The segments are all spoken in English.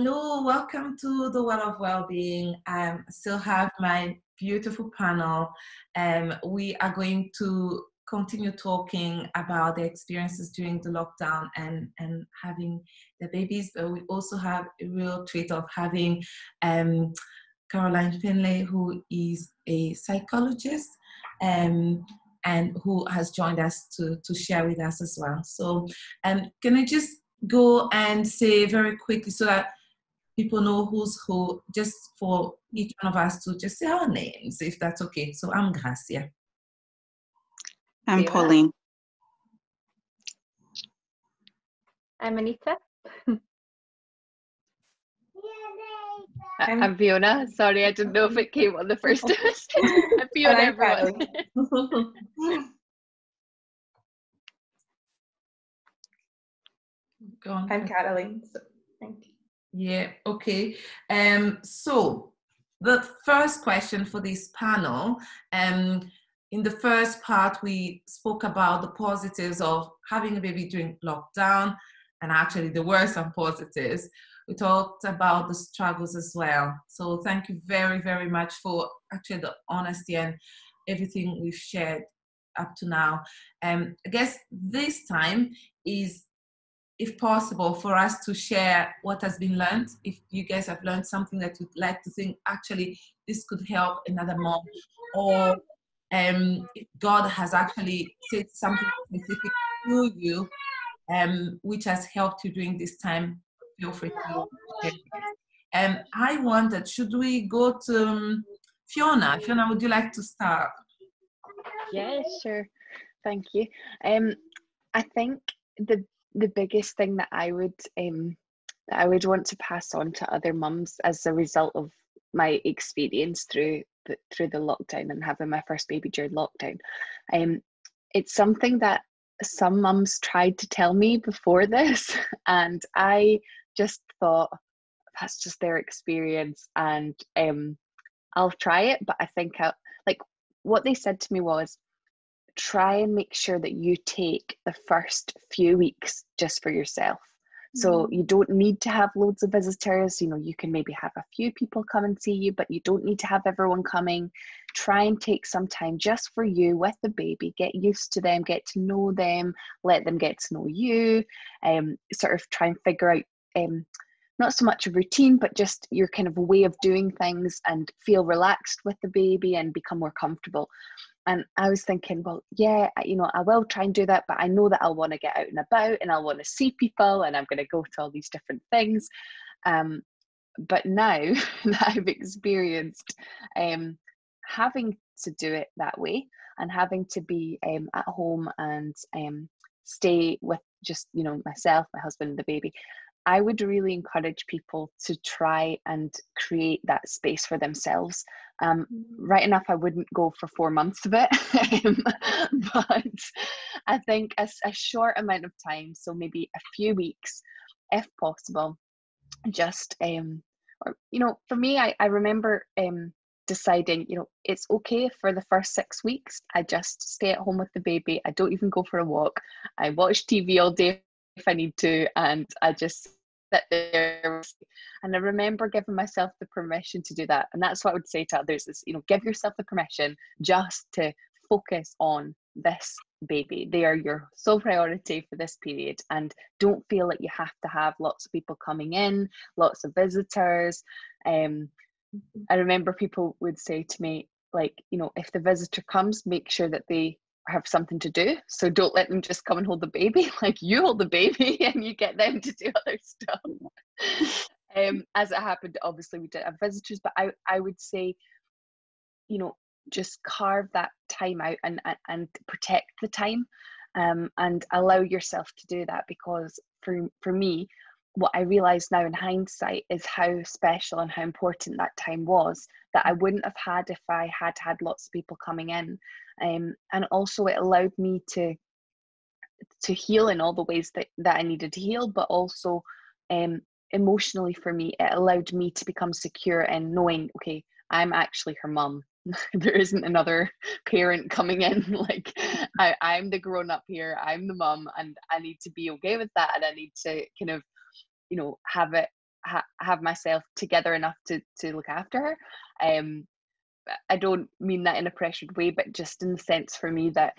Hello, welcome to the World of Wellbeing. I still have my beautiful panel. We are going to continue talking about the experiences during the lockdown and having the babies, but we also have a real treat of having Caroline Finlay, who is a psychologist and who has joined us to share with us as well. So can I just go and say very quickly so that people know who's who, just for each one of us to just say our names, if that's okay. So I'm Gracia. I'm Pauline. I'm Anita. I'm Fiona. Sorry, I didn't know if it came on the first. I'm Fiona, everyone. Go on. I'm Caroline. So, thank you. Yeah, okay. So the first question for this panel, in the first part, we spoke about the positives of having a baby during lockdown, and actually there were some positives. We talked about the struggles as well. So thank you very, very much for actually the honesty and everything we've shared up to now. I guess this time is, if possible, for us to share what has been learned. If you guys have learned something that you'd like to think, actually, this could help another mom, or if God has actually said something specific to you, which has helped you during this time, feel free to share. I wondered, should we go to Fiona? Fiona, would you like to start? Yeah, sure. Thank you. I think the biggest thing that I would want to pass on to other mums as a result of my experience through the lockdown and having my first baby during lockdown, it's something that some mums tried to tell me before this, and I just thought that's just their experience, and I'll try it. But I think what they said to me was, try and make sure that you take the first few weeks just for yourself. So you don't need to have loads of visitors. You can maybe have a few people come and see you, but you don't need to have everyone coming. Try and take some time just for you with the baby, get used to them, get to know them, let them get to know you, sort of try and figure out not so much a routine, but just your kind of way of doing things, and feel relaxed with the baby and become more comfortable. And I was thinking, well, yeah, I will try and do that, but I know that I'll want to get out and about, and I'll want to see people, and I'm going to go to all these different things. But now that I've experienced having to do it that way, and having to be at home and stay with just, myself, my husband, and the baby, I would really encourage people to try and create that space for themselves. Right enough, I wouldn't go for 4 months of it, but I think a short amount of time, so maybe a few weeks, if possible, just, for me, I remember deciding, it's okay for the first 6 weeks, I just stay at home with the baby. I don't even go for a walk. I watch TV all day if I need to, and I just sit there. And I remember giving myself the permission to do that. And that's what I would say to others is, give yourself the permission just to focus on this baby. They are your sole priority for this period, and don't feel like you have to have lots of people coming in, lots of visitors. I remember people would say to me, like, if the visitor comes, make sure that they have something to do. So don't let them just come and hold the baby. Like, you hold the baby and you get them to do other stuff. As it happened, obviously we did have visitors, but I would say, just carve that time out and protect the time, and allow yourself to do that, because for me, what I realise now in hindsight is how special and how important that time was, that I wouldn't have had if I had lots of people coming in. And also it allowed me to heal in all the ways that I needed to heal, but also emotionally for me, it allowed me to become secure in knowing, okay, I'm actually her mum. There isn't another parent coming in. Like, I'm the grown up here, I'm the mum, and I need to be okay with that, and I need to kind of, have it have myself together enough to look after her. I don't mean that in a pressured way, but just in the sense for me that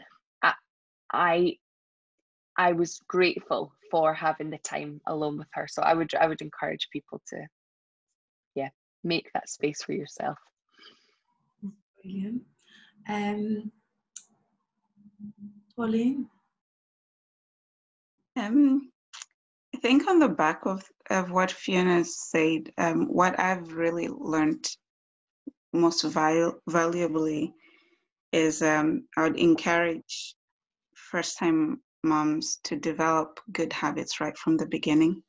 I was grateful for having the time alone with her. So I would encourage people to, make that space for yourself. Brilliant. Pauline? I think on the back of what Fiona said, what I've really learned most valuably is I would encourage first-time moms to develop good habits right from the beginning.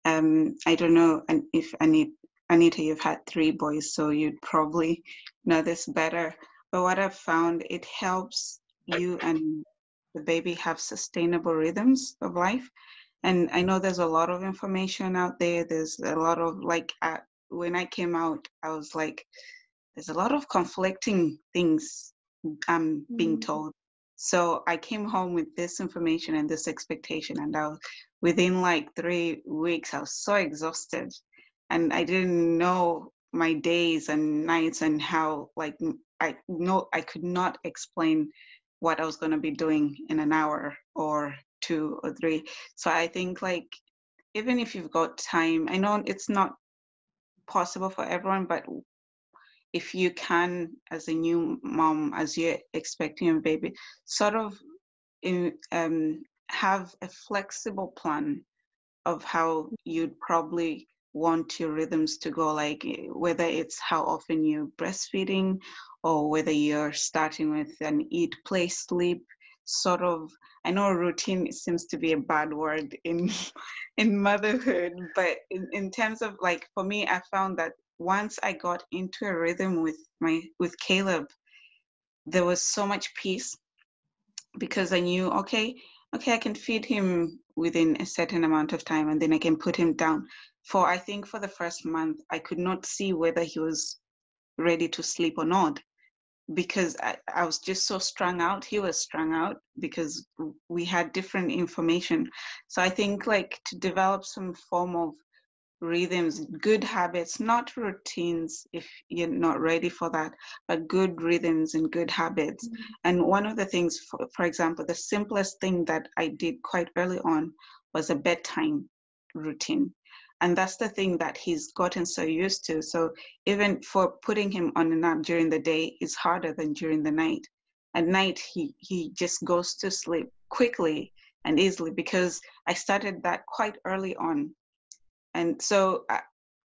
I don't know if Anita, you've had 3 boys, so you'd probably know this better. But what I've found, it helps you and the baby have sustainable rhythms of life. And I know there's a lot of information out there. There's a lot of when I came out, I was like, there's a lot of conflicting things I'm being told. So I came home with this information and this expectation, and within like 3 weeks, I was so exhausted, and I didn't know my days and nights and how I could not explain what I was going to be doing in an hour or 2 or 3. So I think even if you've got time, I know it's not possible for everyone, but if you can, as a new mom, as you're expecting a baby, sort of have a flexible plan of how you'd probably want your rhythms to go, like whether it's how often you're breastfeeding or whether you're starting with an eat, play, sleep sort of. I know routine seems to be a bad word in motherhood, but in terms of for me, I found that once I got into a rhythm with Caleb, there was so much peace, because I knew, okay, I can feed him within a certain amount of time, and then I can put him down. I think for the first month, I could not see whether he was ready to sleep or not, because I was just so strung out. He was strung out because we had different information. So I think to develop some form of rhythms, good habits, not routines if you're not ready for that, but good rhythms and good habits. And one of the things, for example, the simplest thing that I did quite early on was a bedtime routine. And that's the thing that he's gotten so used to. So even for putting him on a nap during the day is harder than during the night. At night, he just goes to sleep quickly and easily, because I started that quite early on. And so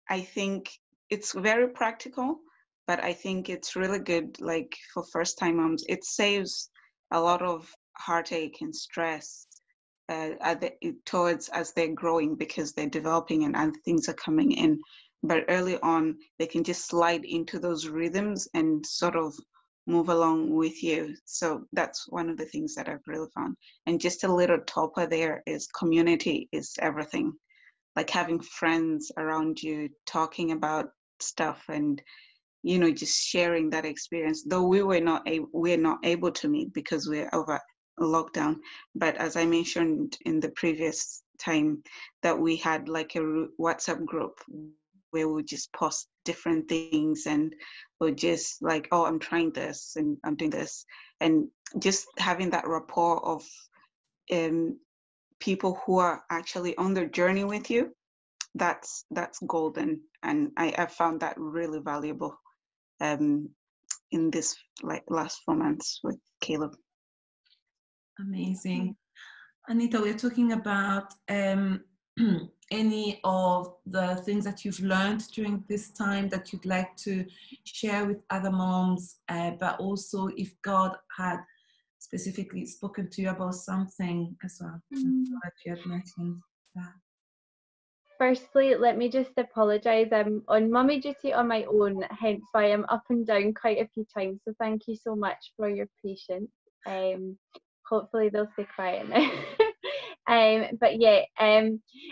I think it's very practical, but I think it's really good, for first-time moms. It saves a lot of heartache and stress towards as they're growing, because they're developing and things are coming in. But early on, they can just slide into those rhythms and sort of move along with you. So that's one of the things that I've really found. And just a little topper there is community is everything. Having friends around you talking about stuff and just sharing that experience, though we're not able to meet because we're over lockdown. But as I mentioned in the previous time, that we had a WhatsApp group where we just post different things, and we're just oh, I'm trying this and I'm doing this, and just having that rapport of people who are actually on their journey with you, that's golden. And I found that really valuable in this last 4 months with Caleb. Amazing. Anita, we're talking about any of the things that you've learned during this time that you'd like to share with other moms, but also if God had specifically spoken to you about something as well that you had mentioned that. Firstly, let me just apologise. I'm on mummy duty on my own, hence why I'm up and down quite a few times. So thank you so much for your patience. Hopefully they'll stay quiet now. But yeah, I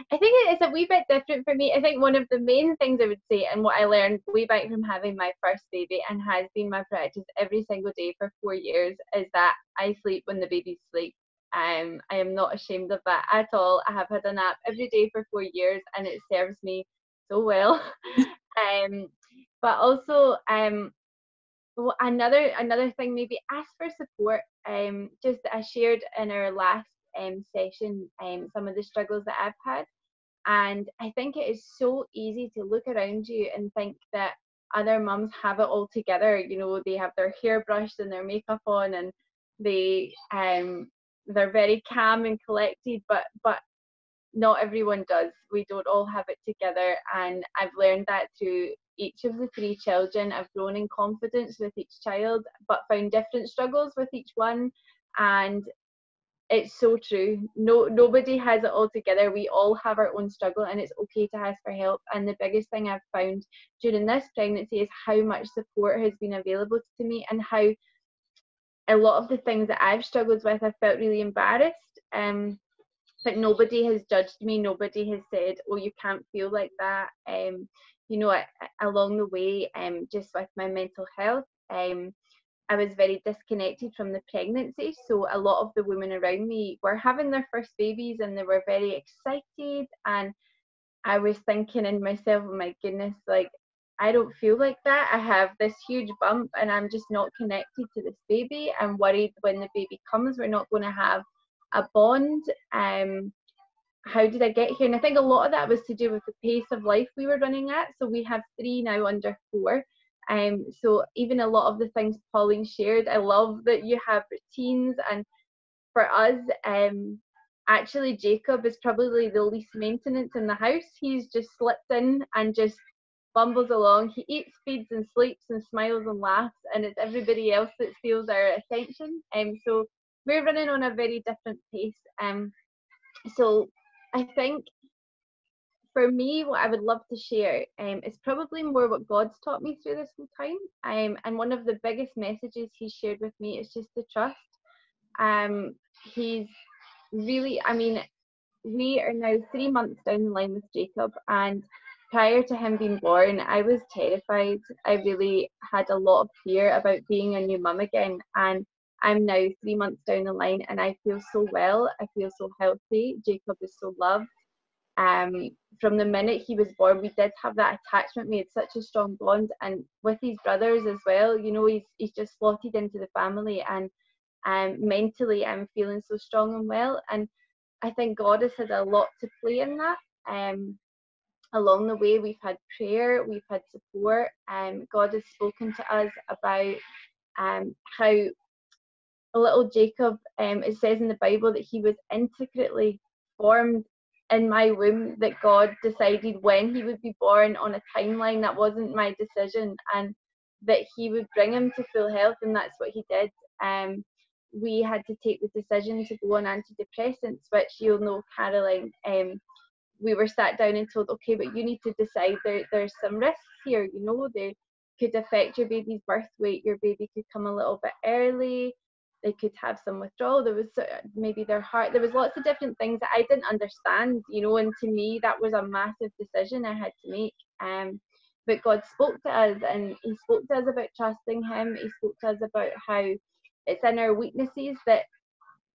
think it's a wee bit different for me. I think one of the main things I would say, and what I learned way back from having my first baby and has been my practice every single day for 4 years, is that I sleep when the babies sleep. I am not ashamed of that at all. I have had a nap every day for 4 years, and it serves me so well. But also another thing, maybe ask for support. Just I shared in our last session some of the struggles that I've had, and I think it is so easy to look around you and think that other mums have it all together. You know, they have their hair brushed and their makeup on, and they're very calm and collected, but not everyone does. We don't all have it together, and I've learned that through each of the 3 children. I've grown in confidence with each child, but found different struggles with each one, and it's so true. Nobody has it all together. We all have our own struggle, and it's okay to ask for help. And the biggest thing I've found during this pregnancy is how much support has been available to me, and how a lot of the things that I've struggled with, I felt really embarrassed. But nobody has judged me. Nobody has said, "Oh, you can't feel like that." You know, along the way, just with my mental health, I was very disconnected from the pregnancy. So a lot of the women around me were having their first babies, and they were very excited. And I was thinking in myself, "Oh my goodness, like I don't feel like that. I have this huge bump, and I'm just not connected to this baby. I'm worried when the baby comes, we're not going to have a bond. How did I get here?" And I think a lot of that was to do with the pace of life we were running at. So we have 3 now under 4. So even a lot of the things Pauline shared, I love that you have routines. And for us, actually Jacob is probably the least maintenance in the house. He's just slipped in and just bumbles along. He eats, feeds and sleeps and smiles and laughs, and it's everybody else that steals our attention. So we're running on a very different pace. So I think for me, what I would love to share is probably more what God's taught me through this whole time. And one of the biggest messages He shared with me is just to trust. He's really, I mean, we are now 3 months down the line with Jacob, and prior to him being born, I was terrified. I really had a lot of fear about being a new mum again, and I'm now 3 months down the line, and I feel so well. I feel so healthy. Jacob is so loved. From the minute he was born, we did have that attachment. We had such a strong bond, and with his brothers as well. You know, he's just slotted into the family, and mentally, I'm feeling so strong and well. And I think God has had a lot to play in that. Along the way, we've had prayer, we've had support. God has spoken to us about how little Jacob, it says in the Bible that he was intricately formed in my womb, that God decided when he would be born on a timeline that wasn't my decision, and that he would bring him to full health, and that's what he did. We had to take the decision to go on antidepressants, which you'll know, Caroline, we were sat down and told, okay, but you need to decide, there's some risks here, you know, they could affect your baby's birth weight, your baby could come a little bit early, they could have some withdrawal, there was maybe their heart, there was lots of different things that I didn't understand, you know, and to me that was a massive decision I had to make. But God spoke to us, and he spoke to us about trusting him. He spoke to us about how it's in our weaknesses that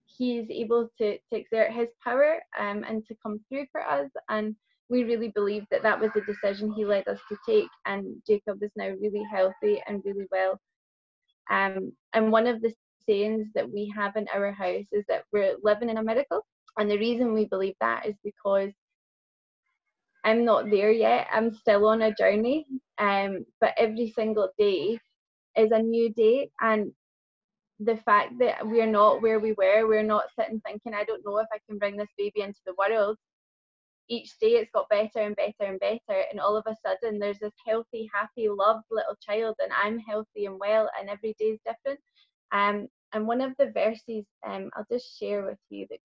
he's able to exert his power and to come through for us. And we really believe that that was the decision he led us to take, and Jacob is now really healthy and really well. And one of the sayings that we have in our house is that we're living in a miracle, and the reason we believe that is because I'm not there yet. I'm still on a journey, but every single day is a new day. And the fact that we're not where we were, we're not sitting thinking, I don't know if I can bring this baby into the world. Each day it's got better and better and better, and all of a sudden there's this healthy, happy, loved little child, and I'm healthy and well, and every day is different. And one of the verses I'll just share with you that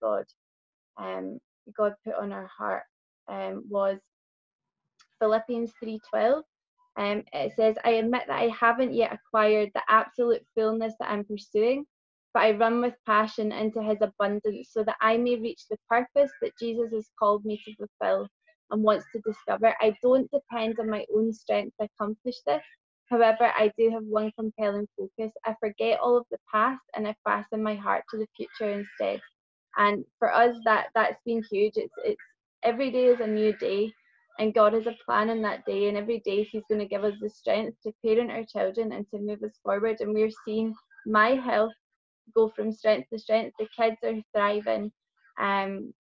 God put on our heart was Philippians 3:12. It says, I admit that I haven't yet acquired the absolute fullness that I'm pursuing, but I run with passion into his abundance so that I may reach the purpose that Jesus has called me to fulfill and wants to discover. I don't depend on my own strength to accomplish this. However, I do have one compelling focus. I forget all of the past and I fasten my heart to the future instead. And for us, that's been huge. It's every day is a new day. and God has a plan in that day, and every day He's going to give us the strength to parent our children and to move us forward. And we're seeing my health go from strength to strength. The kids are thriving, and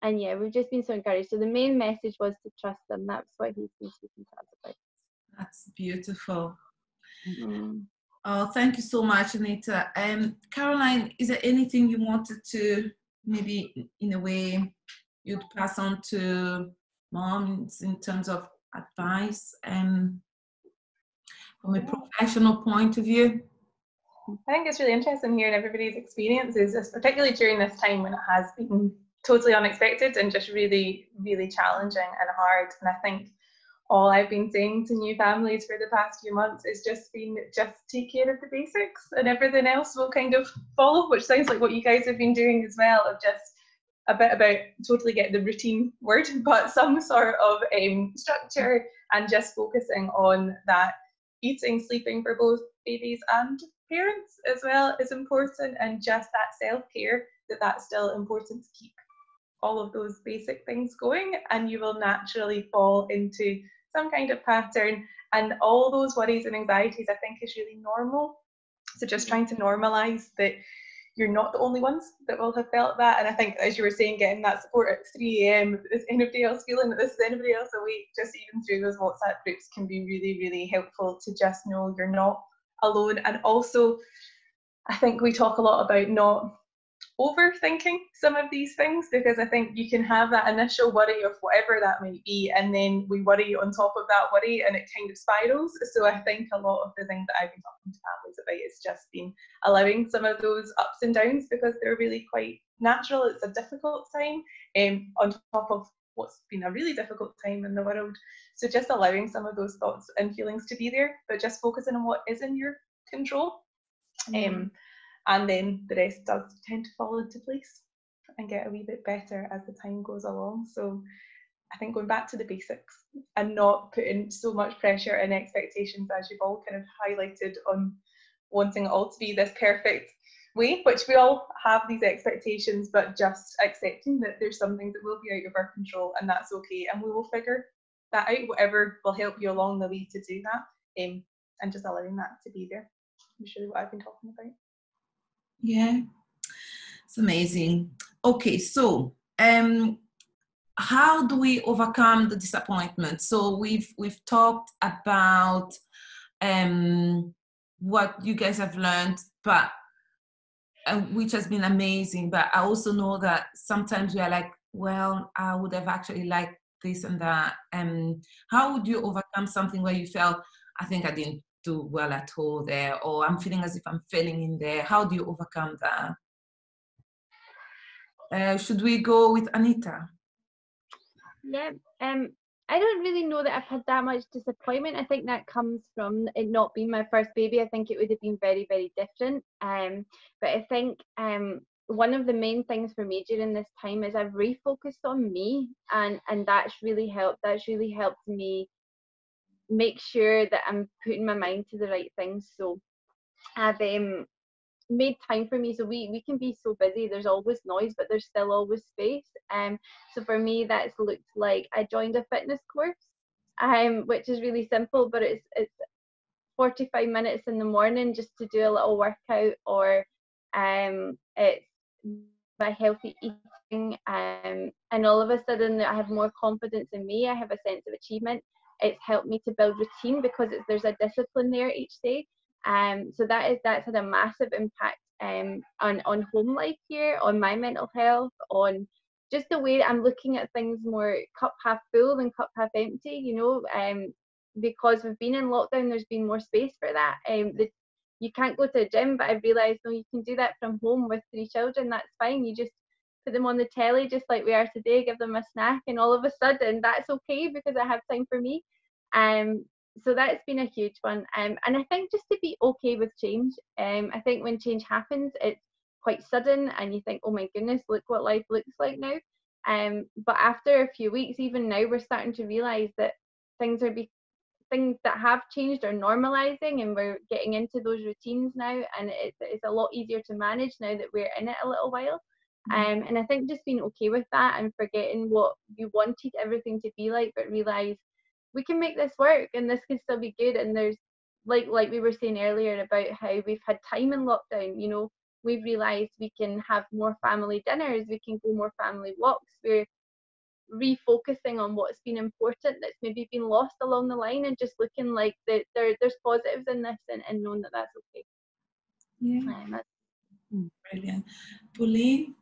yeah, we've just been so encouraged. So the main message was to trust Him. That's what He's been speaking to us about. That's beautiful. Mm. Oh, thank you so much, Anita. Caroline, is there anything you wanted to, maybe in a way, you'd pass on to moms in terms of advice from a professional point of view? I think it's really interesting hearing everybody's experiences, particularly during this time when it has been totally unexpected and just really, really challenging and hard. And I think all I've been saying to new families for the past few months is just take care of the basics, and everything else will kind of follow, which sounds like what you guys have been doing as well, of just a bit about, totally get the routine word, but some sort of structure, and just focusing on that eating, sleeping for both babies and parents as well is important, and just that self-care, that's still important to keep all of those basic things going, and you will naturally fall into some kind of pattern. And all those worries and anxieties, I think, is really normal. So just trying to normalize that you're not the only ones that will have felt that. And I think, as you were saying, getting that support at 3 a.m, is anybody else feeling that this is anybody else awake, just even through those WhatsApp groups can be really, really helpful to just know you're not alone. And also, I think we talk a lot about not overthinking some of these things, because I think you can have that initial worry of whatever that might be, and then we worry on top of that worry, and it kind of spirals. So I think a lot of the things that I've been talking to families about is just been allowing some of those ups and downs, because they're really quite natural. It's a difficult time on top of what's been a really difficult time in the world. So just allowing some of those thoughts and feelings to be there, but just focusing on what is in your control. And then the rest does tend to fall into place and get a wee bit better as the time goes along. So I think going back to the basics and not putting so much pressure and expectations, as you've all kind of highlighted, on wanting it all to be this perfect way, which we all have these expectations, but just accepting that there's some things that will be out of our control, and that's okay, and we will figure that out, whatever will help you along the way to do that, and just allowing that to be there. That's really what I've been talking about. Yeah, it's amazing. Okay, so how do we overcome the disappointment? So we've talked about what you guys have learned, but which has been amazing. But I also know that sometimes we are like, well, I would have actually liked this and that. How would you overcome something where you felt, I think I didn't do well at all there, or I'm feeling as if I'm failing in there? How do you overcome that? Should we go with Anita? Yeah, I don't really know that I've had that much disappointment. I think that comes from it not being my first baby. I think it would have been very, very different. But I think one of the main things for me during this time is I've refocused on me, and that's really helped. That's really helped me make sure that I'm putting my mind to the right things. So I've made time for me. So we can be so busy, there's always noise, but there's still always space. So for me, that's looked like I joined a fitness course, which is really simple, but it's 45 minutes in the morning just to do a little workout, or it's my healthy eating, and all of a sudden I have more confidence in me. I have a sense of achievement. It's helped me to build routine because there's a discipline there each day. So that's had a massive impact on home life here, on my mental health, on just the way I'm looking at things more cup half full than cup half empty, you know, because we've been in lockdown, there's been more space for that. You can't go to a gym, but I've realised, no, you can do that from home with 3 children, that's fine. You just put them on the telly just like we are today, give them a snack, and all of a sudden that's okay because I have time for me. So that's been a huge one. And I think just to be okay with change. I think when change happens, it's quite sudden and you think, oh my goodness, look what life looks like now. But after a few weeks, even now, we're starting to realise that things that have changed are normalising, and we're getting into those routines now, and it's a lot easier to manage now that we're in it a little while. And I think just being okay with that and forgetting what you wanted everything to be like, but realize we can make this work and this can still be good. And there's like we were saying earlier about how we've had time in lockdown, you know, we've realized we can have more family dinners, we can go more family walks, we're refocusing on what's been important that's maybe been lost along the line, and just looking like there's positives in this, and knowing that that's okay. Yeah, brilliant. Pauline?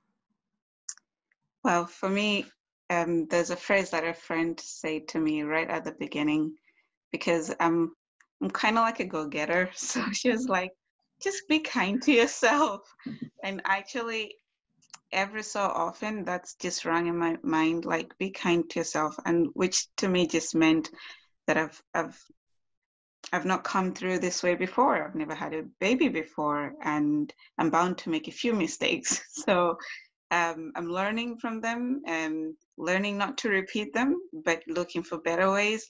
Well, for me, there's a phrase that a friend said to me right at the beginning, because I'm kind of like a go-getter. So she was like, just be kind to yourself. And actually, every so often, that's just rang in my mind, like, be kind to yourself. And which to me just meant that I've not come through this way before. I've never had a baby before, and I'm bound to make a few mistakes. So I'm learning from them and learning not to repeat them, but looking for better ways.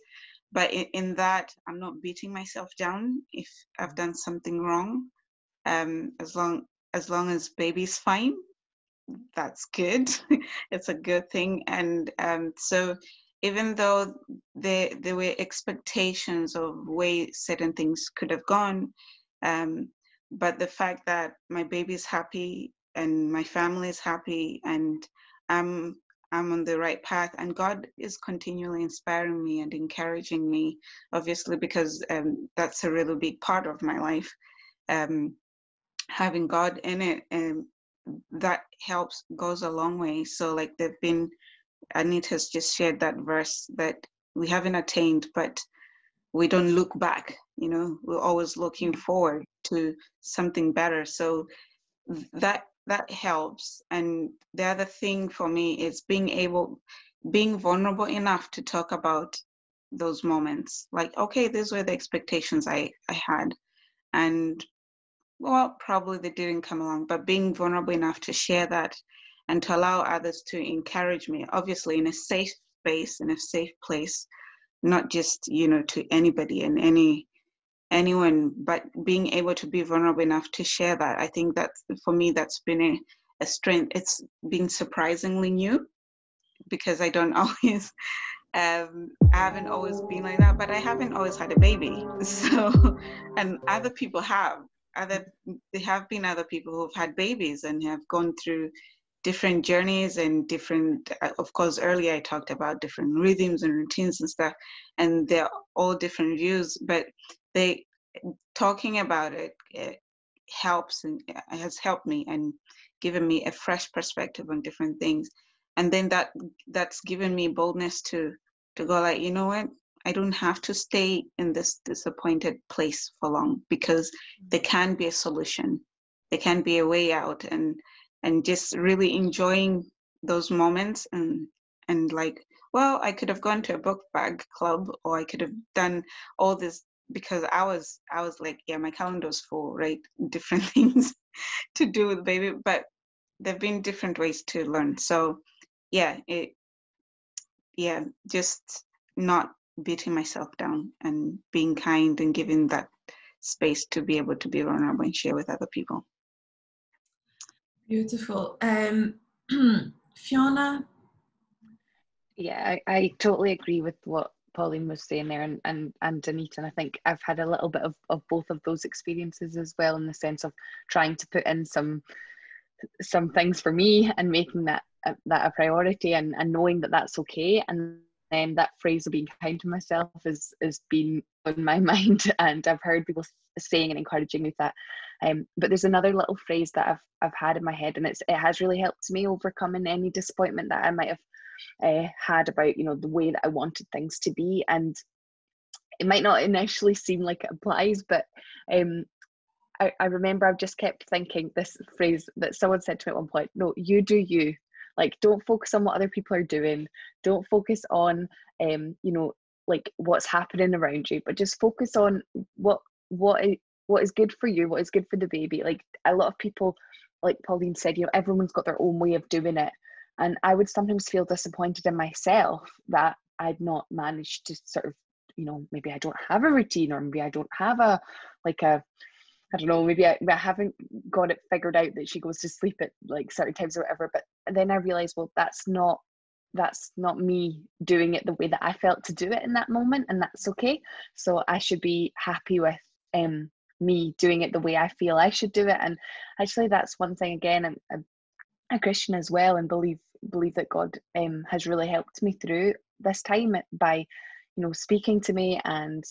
But in that, I'm not beating myself down if I've done something wrong. As long as baby's fine, that's good. It's a good thing. And so even though there were expectations of way certain things could have gone, but the fact that my baby's happy and my family is happy, and I'm on the right path, and God is continually inspiring me and encouraging me, obviously, because that's a really big part of my life. Having God in it, and that helps, goes a long way. So like Anita's just shared that verse that we haven't attained, but we don't look back, you know, we're always looking forward to something better. So that helps. And the other thing for me is being vulnerable enough to talk about those moments. Like, okay, these were the expectations I had, and well, probably they didn't come along, but being vulnerable enough to share that and to allow others to encourage me, obviously in a safe space, in a safe place, not just, you know, to anybody and anyone, but being able to be vulnerable enough to share that. I think that for me, that's been a strength. It's been surprisingly new, because I don't always, I haven't always been like that, but I haven't always had a baby. So, and other people have. There have been other people who've had babies and have gone through different journeys and different, of course, earlier I talked about different rhythms and routines and stuff, and they're all different views, but talking about it helps, and has helped me and given me a fresh perspective on different things. And then that's given me boldness to go like, you know what, I don't have to stay in this disappointed place for long, because there can be a solution, there can be a way out, and just really enjoying those moments, and like, well, I could have gone to a book bag club, or I could have done all this, because I was like, yeah, my calendar was full, right? Different things to do with baby, but there've been different ways to learn. So yeah, just not beating myself down and being kind and giving that space to be able to be vulnerable and share with other people. Beautiful. Fiona? Yeah, I totally agree with what Pauline was saying there, and Anita, and I think I've had a little bit of both of those experiences as well, in the sense of trying to put in some things for me and making that a priority, and knowing that that's okay. And then that phrase of being kind to myself is been on my mind, and I've heard people saying and encouraging me with that. But there's another little phrase that I've had in my head, and it has really helped me overcoming any disappointment that I might have had about, you know, the way that I wanted things to be. And it might not initially seem like it applies, but I remember I've just kept thinking this phrase that someone said to me at one point: no, you do you. Like, don't focus on what other people are doing, don't focus on you know, like what's happening around you, but just focus on what is good for you, what is good for the baby. Like, a lot of people, like Pauline said, you know, everyone's got their own way of doing it, and I would sometimes feel disappointed in myself that I'd not managed to sort of, you know, maybe I don't have a routine, or maybe I don't have a I don't know, maybe I haven't got it figured out that she goes to sleep at like certain times or whatever. But then I realized, well, that's not me doing it the way that I felt to do it in that moment, and that's okay. So I should be happy with me doing it the way I feel I should do it. And actually, that's one thing. Again, I'm a Christian as well, and believe that God has really helped me through this time by, speaking to me and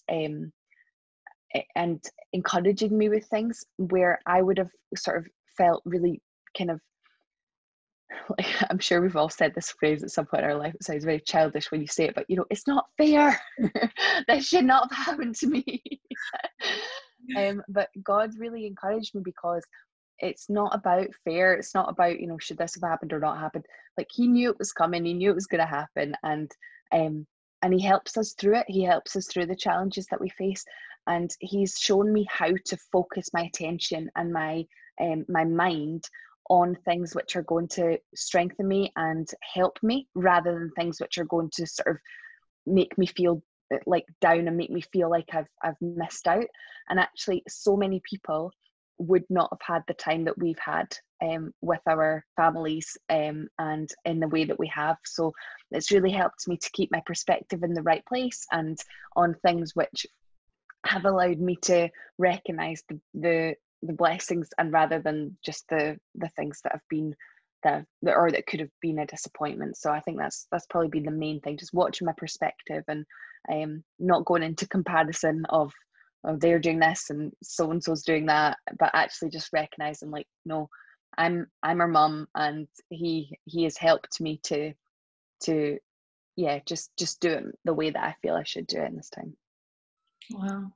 encouraging me with things where I would have sort of felt really kind of like, I'm sure we've all said this phrase at some point in our life. It sounds very childish when you say it, but it's not fair. This should not have happened to me. But God really encouraged me, because it's not about fair. It's not about, should this have happened or not happened. Like, he knew it was coming. He knew it was going to happen. And he helps us through it. He helps us through the challenges that we face. And he's shown me how to focus my attention and my mind on things which are going to strengthen me and help me, rather than things which are going to sort of make me feel like down and make me feel like I've missed out. And actually, so many people would not have had the time that we've had with our families and in the way that we have. So it's really helped me to keep my perspective in the right place and on things which have allowed me to recognize the blessings, and rather than just the things that have been or that could have been a disappointment. So I think that's probably been the main thing, just watching my perspective and not going into comparison of they're doing this and so's doing that, but actually just recognizing, like, no, I'm her mum, and he has helped me to just do it the way that I feel I should do it in this time. Wow.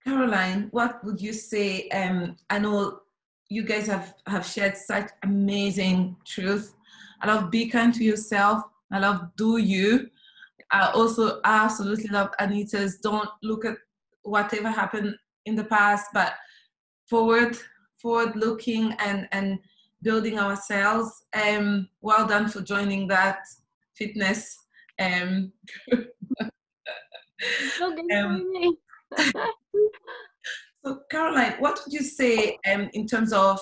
Caroline, what would you say? I know you guys have shared such amazing truth. I love be kind to yourself. I love do you. I also absolutely love Anita's don't look at whatever happened in the past, but forward looking and building ourselves. Well done for joining that fitness. So Caroline, what would you say in terms of,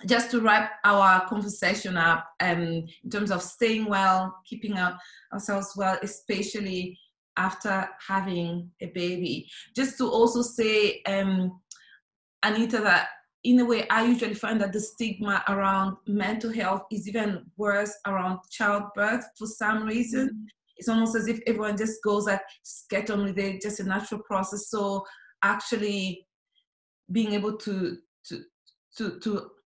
just to wrap our conversation up, in terms of staying well, keeping ourselves well, especially after having a baby? Just to also say, Anita, that in a way, I usually find that the stigma around mental health is even worse around childbirth for some reason. Mm-hmm. It's almost as if everyone just goes like, just get on with it, just a natural process. So actually being able to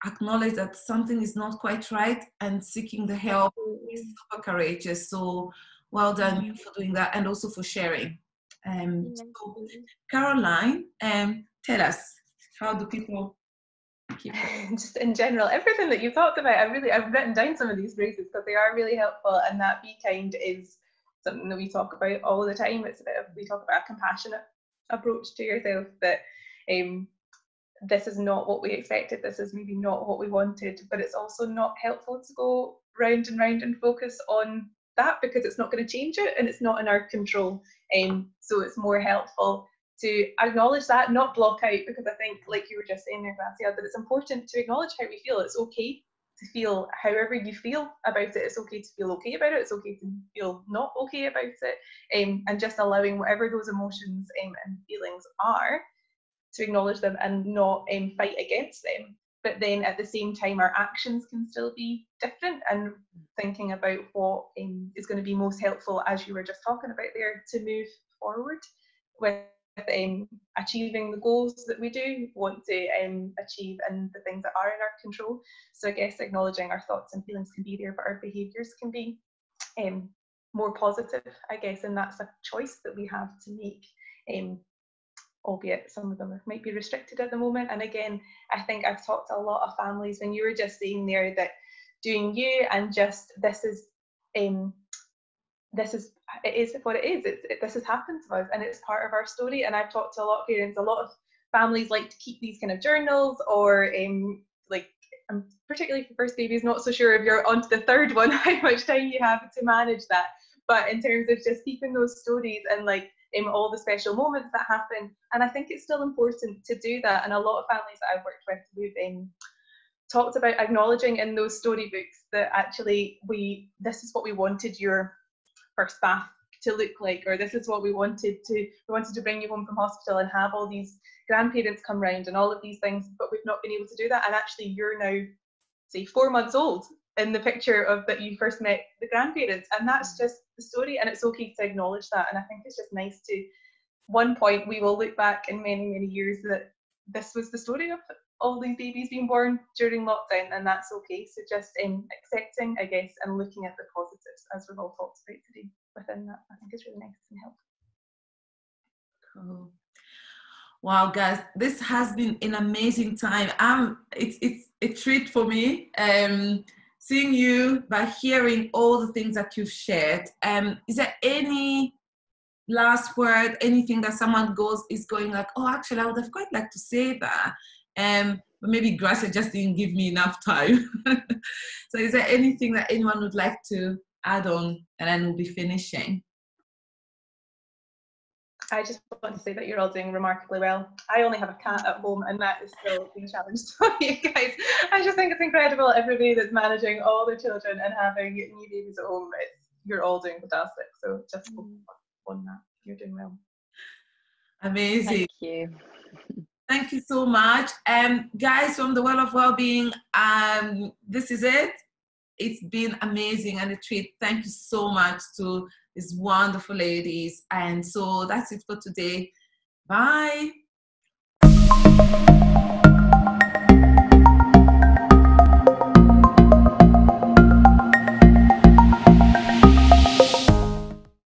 acknowledge that something is not quite right and seeking the help is super courageous. So well done you for doing that, and also for sharing. So Caroline, tell us, how do people keep just in general, everything that you've talked about, I've written down some of these phrases because they are really helpful, and that be kind is something that we talk about all the time. We talk about a compassionate approach to yourself, that this is not what we expected, this is maybe not what we wanted, but it's also not helpful to go round and round and focus on that, because it's not going to change it and it's not in our control. So it's more helpful to acknowledge that, not block out, because I think, like you were just saying there, Gracia, that it's important to acknowledge how we feel. It's okay to feel however you feel about it. It's okay to feel okay about it. It's okay to feel not okay about it, and just allowing whatever those emotions and feelings are, to acknowledge them and not fight against them. But then at the same time, our actions can still be different, and thinking about what is going to be most helpful, as you were just talking about there, to move forward with achieving the goals that we do want to achieve and the things that are in our control. So I guess acknowledging our thoughts and feelings can be there, but our behaviours can be more positive, I guess, and that's a choice that we have to make. Albeit some of them might be restricted at the moment. And again, I think I've talked to a lot of families, when you were just saying there that doing you and just this is it is what it is. This has happened to us and it's part of our story. And I've talked to a lot of parents. A lot of families like to keep these kind of journals, or particularly for first babies, not so sure if you're onto the third one how much time you have to manage that. But in terms of just keeping those stories and like all the special moments that happen. And I think it's still important to do that. And a lot of families that I've worked with, we've talked about acknowledging in those storybooks that actually this is what we wanted your first bath to look like, or this is what we wanted to bring you home from hospital and have all these grandparents come round and all of these things, but we've not been able to do that. And actually you're now, say, 4 months old in the picture of that you first met the grandparents, and that's just the story, and it's okay to acknowledge that. And I think it's just nice to, one point we will look back in many years that this was the story of all these babies being born during lockdown, and that's okay. So just accepting, I guess, and looking at the positives, as we've all talked about today, within that, I think is really nice and helpful. Cool. Wow, guys, this has been an amazing time. It's a treat for me, seeing you, by hearing all the things that you've shared. Is there any last word, anything that someone is going like, oh, actually, I would have quite liked to say that, but maybe Gracia just didn't give me enough time. So is there anything that anyone would like to add on, and then we'll be finishing? I just want to say that you're all doing remarkably well. I only have a cat at home, and that is still being challenged. So you guys, I just think it's incredible, everybody that's managing all their children and having new babies at home. You're all doing fantastic. So just on that, you're doing well. Amazing. Thank you. Thank you so much. Guys from the Well of Wellbeing, this is it. It's been amazing and a treat. Thank you so much to these wonderful ladies. And so that's it for today. Bye.